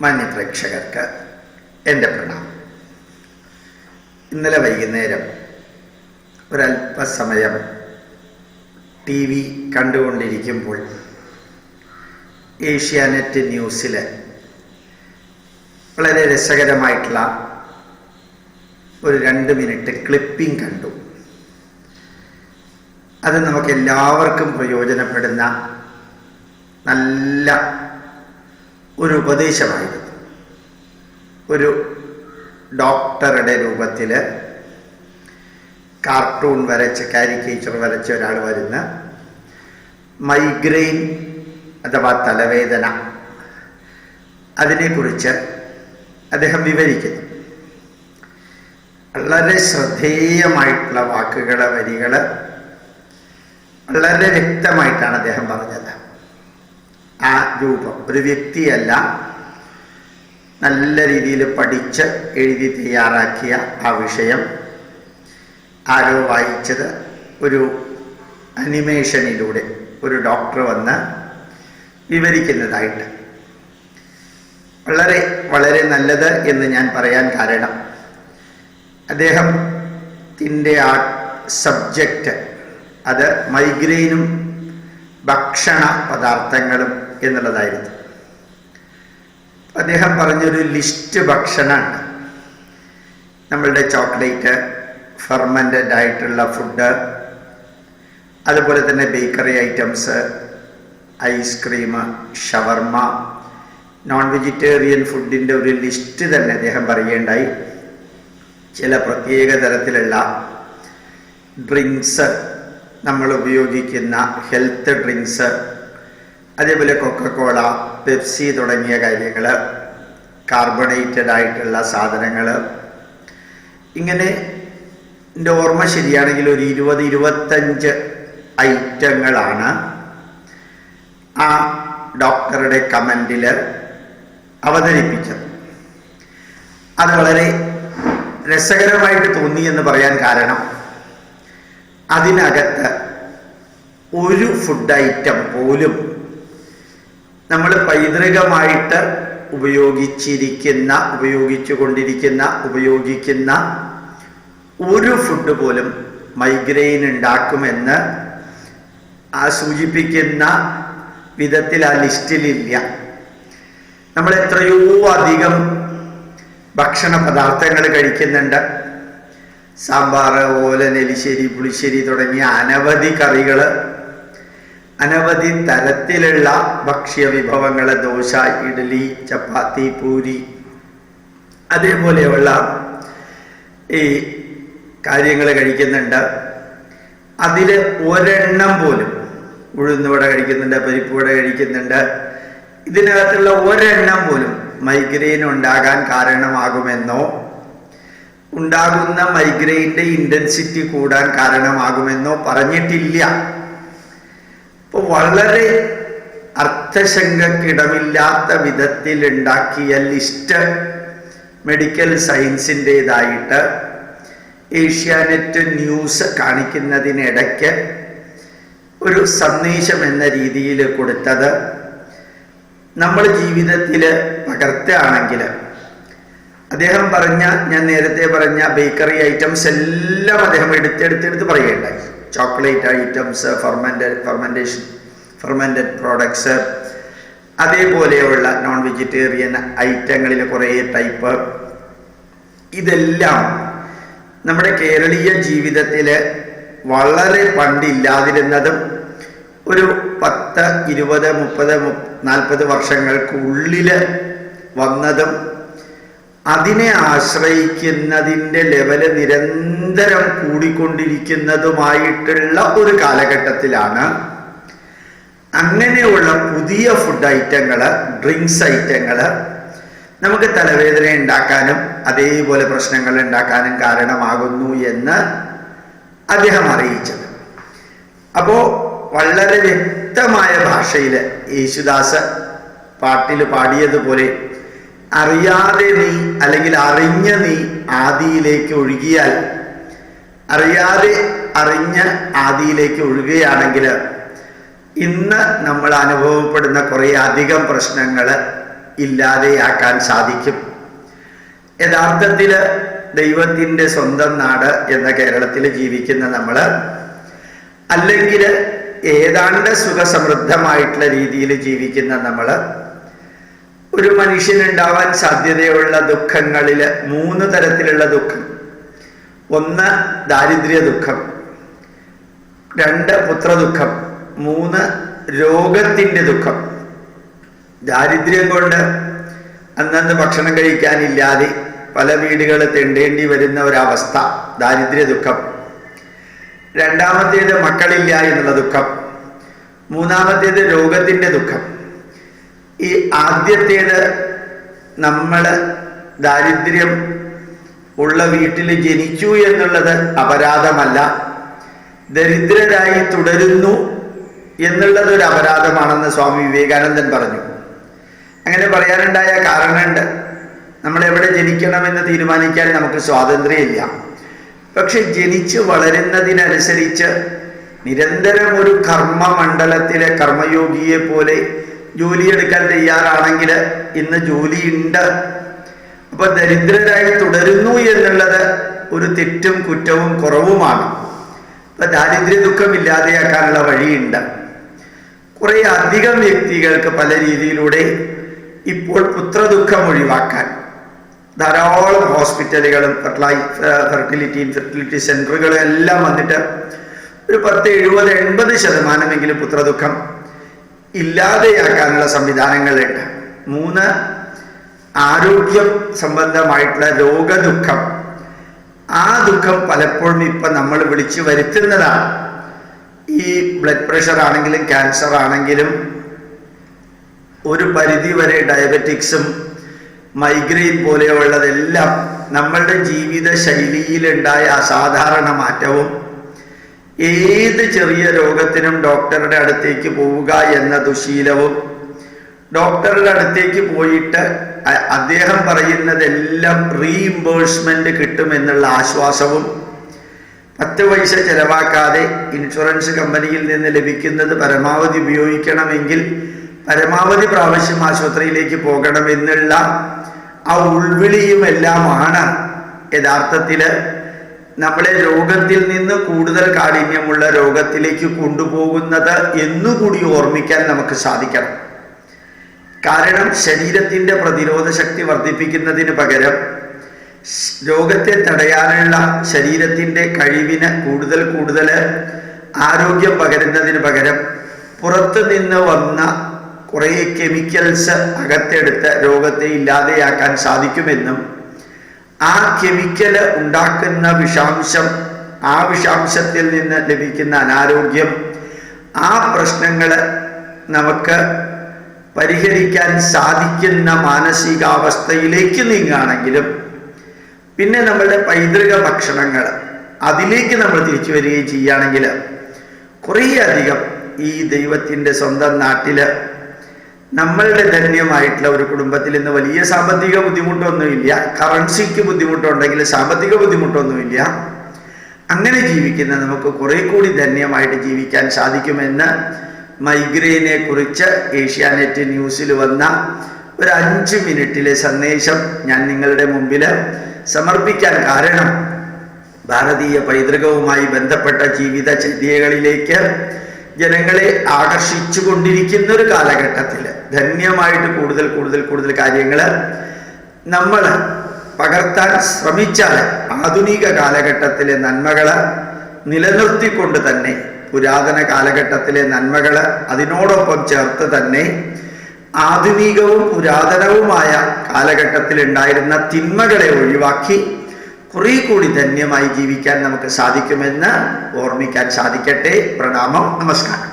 മാന്യപ്രേക്ഷകർക്ക് എൻ്റെ പ്രണാമം. ഇന്നലെ വൈകുന്നേരം ഒരല്പസമയം TV കണ്ടുകൊണ്ടിരിക്കുമ്പോൾ ഏഷ്യാനെറ്റ് ന്യൂസിൽ വളരെ രസകരമായിട്ടുള്ള ഒരു 2 മിനിറ്റ് ക്ലിപ്പിംഗ് കണ്ടു. അത് നമുക്ക് എല്ലാവർക്കും പ്രയോജനപ്പെടുന്ന നല്ല ഒരു ഉപദേശമായിരുന്നു. ഒരു ഡോക്ടറുടെ രൂപത്തിൽ കാർട്ടൂൺ വരച്ച് കാരിക്കേച്ചർ വരച്ച ഒരാൾ വരുന്ന മൈഗ്രെയിൻ അഥവാ തലവേദന അതിനെക്കുറിച്ച് അദ്ദേഹം വിവരിക്കുന്നു. വളരെ ശ്രദ്ധേയമായിട്ടുള്ള വാക്കുകൾ, വരികൾ വളരെ വ്യക്തമായിട്ടാണ് അദ്ദേഹം പറഞ്ഞത്. ആ രൂപം ഒരു വ്യക്തിയല്ല, നല്ല രീതിയിൽ പഠിച്ച് എഴുതി തയ്യാറാക്കിയ ആ വിഷയം ആരോ വായിച്ചത് ഒരു അനിമേഷനിലൂടെ ഒരു ഡോക്ടർ വന്ന് വിവരിക്കുന്നതായിട്ട് വളരെ വളരെ നല്ലത് എന്ന് ഞാൻ പറയാൻ കാരണം അദ്ദേഹത്തിൻ്റെ ആ സബ്ജക്റ്റ് അത് മൈഗ്രെയിനും ഭക്ഷണ പദാർത്ഥങ്ങളും എന്നുള്ളതായിരുന്നു. അദ്ദേഹം പറഞ്ഞൊരു ലിസ്റ്റ് ഭക്ഷണമുണ്ട്. നമ്മളുടെ ചോക്ലേറ്റ്, ഫെർമെൻറ്റഡ് ആയിട്ടുള്ള ഫുഡ്, അതുപോലെ തന്നെ ബേക്കറി ഐറ്റംസ്, ഐസ്ക്രീം, ഷവർമ, നോൺ വെജിറ്റേറിയൻ ഫുഡിൻ്റെ ഒരു ലിസ്റ്റ് തന്നെ അദ്ദേഹം പറയുകയുണ്ടായി. ചില പ്രത്യേക തരത്തിലുള്ള ഡ്രിങ്ക്സ്, നമ്മൾ ഉപയോഗിക്കുന്ന ഹെൽത്ത് ഡ്രിങ്ക്സ്, അതേപോലെ കൊക്കക്കോള, പെപ്സി തുടങ്ങിയ കാര്യങ്ങൾ, കാർബണേറ്റഡ് ആയിട്ടുള്ള സാധനങ്ങൾ, ഇങ്ങനെ എൻ്റെ ഓർമ്മ ശരിയാണെങ്കിൽ ഒരു 20-25 ഐറ്റങ്ങളാണ് ആ ഡോക്ടറുടെ കമൻറ്റിൽ അവതരിപ്പിച്ചത്. അത് വളരെ രസകരമായിട്ട് തോന്നി എന്ന് പറയാൻ കാരണം അതിനകത്ത് ഒരു ഫുഡ് ഐറ്റം പോലും നമ്മൾ പൈതൃകമായിട്ട് ഉപയോഗിക്കുന്ന ഒരു ഫുഡ് പോലും മൈഗ്രെയിൻ ഉണ്ടാക്കുമെന്ന് സൂചിപ്പിക്കുന്ന വിധത്തിൽ ആ ലിസ്റ്റിലില്ല. നമ്മൾ എത്രയോ അധികം ഭക്ഷണ പദാർത്ഥങ്ങൾ കഴിക്കുന്നുണ്ട്. സാമ്പാർ, ഓലൻ, എലിശ്ശേരി, പുളിശ്ശേരി തുടങ്ങിയ അനവധി കറികൾ, അനവധി തരത്തിലുള്ള ഭക്ഷ്യ വിഭവങ്ങൾ, ദോശ, ഇഡ്ഡലി, ചപ്പാത്തി, പൂരി, അതേപോലെയുള്ള ഈ കാര്യങ്ങൾ കഴിക്കുന്നുണ്ട്. അതിൽ ഒരെണ്ണം പോലും, ഉഴുന്നുവട കഴിക്കുന്നുണ്ട്, പരിപ്പുവട കഴിക്കുന്നുണ്ട്, ഇതിനകത്തുള്ള ഒരെണ്ണം പോലും മൈഗ്രെയിൻ ഉണ്ടാകാൻ കാരണമാകുമെന്നോ ഉണ്ടാകുന്ന മൈഗ്രെയിൻ്റെ ഇൻറ്റൻസിറ്റി കൂടാൻ കാരണമാകുമെന്നോ പറഞ്ഞിട്ടില്ല. അപ്പോൾ വളരെ അർത്ഥശങ്കക്കിടമില്ലാത്ത വിധത്തിൽ ഉണ്ടാക്കിയ ലിസ്റ്റ് മെഡിക്കൽ സയൻസിൻ്റേതായിട്ട് ഏഷ്യാനെറ്റ് ന്യൂസ് കാണിക്കുന്നതിനിടയ്ക്ക് ഒരു സന്ദേശം എന്ന രീതിയിൽ കൊടുത്തത് നമ്മൾ ജീവിതത്തിൽ പകർത്തുകയാണെങ്കിൽ അദ്ദേഹം പറഞ്ഞ, ഞാൻ നേരത്തെ പറഞ്ഞ ബേക്കറി ഐറ്റംസ് എല്ലാം അദ്ദേഹം എടുത്തെടുത്ത് പറയുകയുണ്ടായി. ചോക്ലേറ്റ് ഐറ്റംസ്, ഫെർമെൻറ്റഡ് പ്രോഡക്ട്സ്, അതേപോലെയുള്ള നോൺ വെജിറ്റേറിയൻ ഐറ്റങ്ങളിൽ കുറേ ടൈപ്പ്, ഇതെല്ലാം നമ്മുടെ കേരളീയ ജീവിതത്തിൽ വളരെ പണ്ടില്ലാതിരുന്നതും ഒരു 10, 20, 30, 40 വർഷങ്ങൾക്കുള്ളിൽ വന്നതും അതിനെ ആശ്രയിക്കുന്നതിൻ്റെ ലെവല് നിരന്തരം കൂടിക്കൊണ്ടിരിക്കുന്നതുമായിട്ടുള്ള ഒരു കാലഘട്ടത്തിലാണ് അങ്ങനെയുള്ള പുതിയ ഫുഡ് ഐറ്റങ്ങൾ, ഡ്രിങ്ക്സ് ഐറ്റങ്ങൾ നമുക്ക് തലവേദന ഉണ്ടാക്കാനും അതേപോലെ പ്രശ്നങ്ങൾ ഉണ്ടാക്കാനും കാരണമാകുന്നു എന്ന് അദ്ദേഹം അറിയിച്ചത്. അപ്പോൾ വളരെ വ്യക്തമായ ഭാഷയിൽ യേശുദാസ് പാട്ടിൽ പാടിയതുപോലെ, അറിയാതെ നീ അല്ലെങ്കിൽ അറിഞ്ഞ നീ ആദിയിലേക്ക് ഒഴുകിയാൽ, അറിയാതെ അറിഞ്ഞ് ആദിയിലേക്ക് ഒഴുകുകയാണെങ്കിൽ ഇന്ന് നമ്മൾ അനുഭവപ്പെടുന്ന കുറേ അധികം പ്രശ്നങ്ങൾ ഇല്ലാതെയാക്കാൻ സാധിക്കും. യഥാർത്ഥത്തിൽ ദൈവത്തിൻ്റെ സ്വന്തം നാട് എന്ന കേരളത്തിൽ ജീവിക്കുന്ന നമ്മൾ, അല്ലെങ്കിൽ ഏതാണ്ട് സുഖസമൃദ്ധമായിട്ടുള്ള രീതിയിൽ ജീവിക്കുന്ന നമ്മൾ, ഒരു മനുഷ്യനുണ്ടാവാൻ സാധ്യതയുള്ള ദുഃഖങ്ങളിൽ 3 തരത്തിലുള്ള ദുഃഖം. 1 ദാരിദ്ര്യ ദുഃഖം, 2 പുത്രദുഃഖം, 3 രോഗത്തിൻ്റെ ദുഃഖം. ദാരിദ്ര്യം കൊണ്ട് അന്നന്ന് ഭക്ഷണം കഴിക്കാനില്ലാതെ പല വീടുകൾ തെണ്ടേണ്ടി വരുന്ന ഒരവസ്ഥ, ദാരിദ്ര്യ ദുഃഖം. 2ാമത്തേത് മക്കളില്ല എന്നുള്ള ദുഃഖം. 3ാമത്തേത് രോഗത്തിൻ്റെ ദുഃഖം. ഈ ആദ്യത്തേത് നമ്മൾ ദാരിദ്ര്യം ഉള്ള വീട്ടിൽ ജനിച്ചു എന്നുള്ളത് അപരാധമല്ല, ദരിദ്രരായി തുടരുന്നു എന്നുള്ളത് ഒരു അപരാധമാണെന്ന് സ്വാമി വിവേകാനന്ദൻ പറഞ്ഞു. അങ്ങനെ പറയാനുണ്ടായ കാരണമുണ്ട്. നമ്മളെവിടെ ജനിക്കണമെന്ന് തീരുമാനിക്കാൻ നമുക്ക് സ്വാതന്ത്ര്യമില്ല. പക്ഷെ ജനിച്ച് വളരുന്നതിനനുസരിച്ച് നിരന്തരം ഒരു കർമ്മമണ്ഡലത്തിലെ കർമ്മയോഗിയെ പോലെ ജോലിയെടുക്കാൻ തയ്യാറാണെങ്കിൽ ഇന്ന് ജോലിയുണ്ട്. അപ്പൊ ദരിദ്രരായി തുടരുന്നു എന്നുള്ളത് ഒരു തെറ്റും കുറ്റവും കുറവുമാണ്. അപ്പൊ ദാരിദ്ര്യ ദുഃഖം ഇല്ലാതെയാക്കാനുള്ള വഴിയുണ്ട്. കുറെ അധികം വ്യക്തികൾക്ക് പല രീതിയിലൂടെ ഇപ്പോൾ പുത്രദുഃഖം ഒഴിവാക്കാൻ ധാരാളം ഹോസ്പിറ്റലുകളും ഫെർട്ടിലിറ്റി സെന്ററുകളും എല്ലാം വന്നിട്ട് ഒരു 10, 70, 80% പുത്രദുഃഖം ഇല്ലാതെയാക്കാനുള്ള സംവിധാനങ്ങളുണ്ട്. 3 ആരോഗ്യം സംബന്ധമായിട്ടുള്ള രോഗദുഃഖം. ആ ദുഃഖം പലപ്പോഴും ഇപ്പം നമ്മൾ വിളിച്ചു വരുത്തുന്നതാണ്. ഈ ബ്ലഡ് പ്രഷർ ആണെങ്കിലും ക്യാൻസർ ആണെങ്കിലും ഒരു പരിധി വരെ ഡയബറ്റിക്സും മൈഗ്രെയിൻ പോലെയുള്ളതെല്ലാം നമ്മളുടെ ജീവിത ശൈലിയിലുണ്ടായ അസാധാരണ മാറ്റവും ഏത് ചെറിയ രോഗത്തിനും ഡോക്ടറുടെ അടുത്തേക്ക് പോവുക എന്ന ദുശീലവും, ഡോക്ടറുടെ അടുത്തേക്ക് പോയിട്ട് അദ്ദേഹം പറയുന്നതെല്ലാം റീഇംബേഴ്സ്മെന്റ് കിട്ടുമെന്നുള്ള ആശ്വാസവും, 10 പൈസ ചെലവാക്കാതെ ഇൻഷുറൻസ് കമ്പനിയിൽ നിന്ന് ലഭിക്കുന്നത് പരമാവധി ഉപയോഗിക്കണമെങ്കിൽ പരമാവധി പ്രാവശ്യം ആശുപത്രിയിലേക്ക് പോകണമെന്നുള്ള ആ ഉൾവിളിയുമെല്ലാമാണ് യഥാർത്ഥത്തിൽ നമ്മളെ രോഗത്തിൽ നിന്ന് കൂടുതൽ കാഠിന്യമുള്ള രോഗത്തിലേക്ക് കൊണ്ടുപോകുന്നത് എന്നുകൂടി ഓർമ്മിക്കാൻ നമുക്ക് സാധിക്കണം. കാരണം ശരീരത്തിൻ്റെ പ്രതിരോധ ശക്തി വർദ്ധിപ്പിക്കുന്നതിന് പകരം രോഗത്തെ തടയാനുള്ള ശരീരത്തിൻ്റെ കഴിവിന് കൂടുതൽ ആരോഗ്യം പകരുന്നതിന് പകരം പുറത്തു നിന്ന് വന്ന കുറേ കെമിക്കൽസ് അകത്തെടുത്ത് രോഗത്തെ ഇല്ലാതെയാക്കാൻ സാധിക്കുമെന്നും, ആ കെമിക്കൽ ഉണ്ടാക്കുന്ന വിഷാംശം, ആ വിഷാംശത്തിൽ നിന്ന് ലഭിക്കുന്ന അനാരോഗ്യം, ആ പ്രശ്നങ്ങൾ നമുക്ക് പരിഹരിക്കാൻ സാധിക്കുന്ന മാനസികാവസ്ഥയിലേക്ക് നീങ്ങുകയാണെങ്കിലും പിന്നെ നമ്മളുടെ പൈതൃക ഭക്ഷണങ്ങൾ അതിലേക്ക് നമ്മൾ തിരിച്ചു വരികയും ചെയ്യുകയാണെങ്കിൽ കുറേയധികം ഈ ദൈവത്തിൻ്റെ സ്വന്തം നാട്ടിൽ നമ്മളുടെ ധന്യമായിട്ടുള്ള ഒരു കുടുംബത്തിൽ ഇന്ന് വലിയ സാമ്പത്തിക ബുദ്ധിമുട്ടൊന്നുമില്ല, കറൻസിക്ക് ബുദ്ധിമുട്ടുണ്ടെങ്കിൽ സാമ്പത്തിക ബുദ്ധിമുട്ടൊന്നുമില്ല. അങ്ങനെ ജീവിക്കുന്ന നമുക്ക് കുറെ കൂടി ധന്യമായിട്ട് ജീവിക്കാൻ സാധിക്കുമെന്ന് മൈഗ്രെയിനെ കുറിച്ച് ഏഷ്യാനെറ്റ് ന്യൂസിൽ വന്ന ഒരു 5 മിനിറ്റിലെ സന്ദേശം ഞാൻ നിങ്ങളുടെ മുമ്പിൽ സമർപ്പിക്കാൻ കാരണം, ഭാരതീയ പൈതൃകവുമായി ബന്ധപ്പെട്ട ജീവിതചര്യകളിലേക്ക് ജനങ്ങളെ ആകർഷിച്ചു കൊണ്ടിരിക്കുന്ന ഒരു കാലഘട്ടത്തിൽ ധന്യമായിട്ട് കൂടുതൽ കാര്യങ്ങൾ നമ്മൾ പകർത്താൻ ശ്രമിച്ചാൽ ആധുനിക കാലഘട്ടത്തിലെ നന്മകൾ നിലനിർത്തിക്കൊണ്ട് തന്നെ പുരാതന കാലഘട്ടത്തിലെ നന്മകൾ അതിനോടൊപ്പം ചേർത്ത് തന്നെ ആധുനികവും പുരാതനവുമായ കാലഘട്ടത്തിൽ ഉണ്ടായിരുന്ന തിന്മകളെ ഒഴിവാക്കി കുറെ കൂടി ധന്യമായി ജീവിക്കാൻ നമുക്ക് സാധിക്കുമെന്ന് ഓർമ്മിക്കാൻ സാധിക്കട്ടെ. പ്രണാമം, നമസ്കാരം.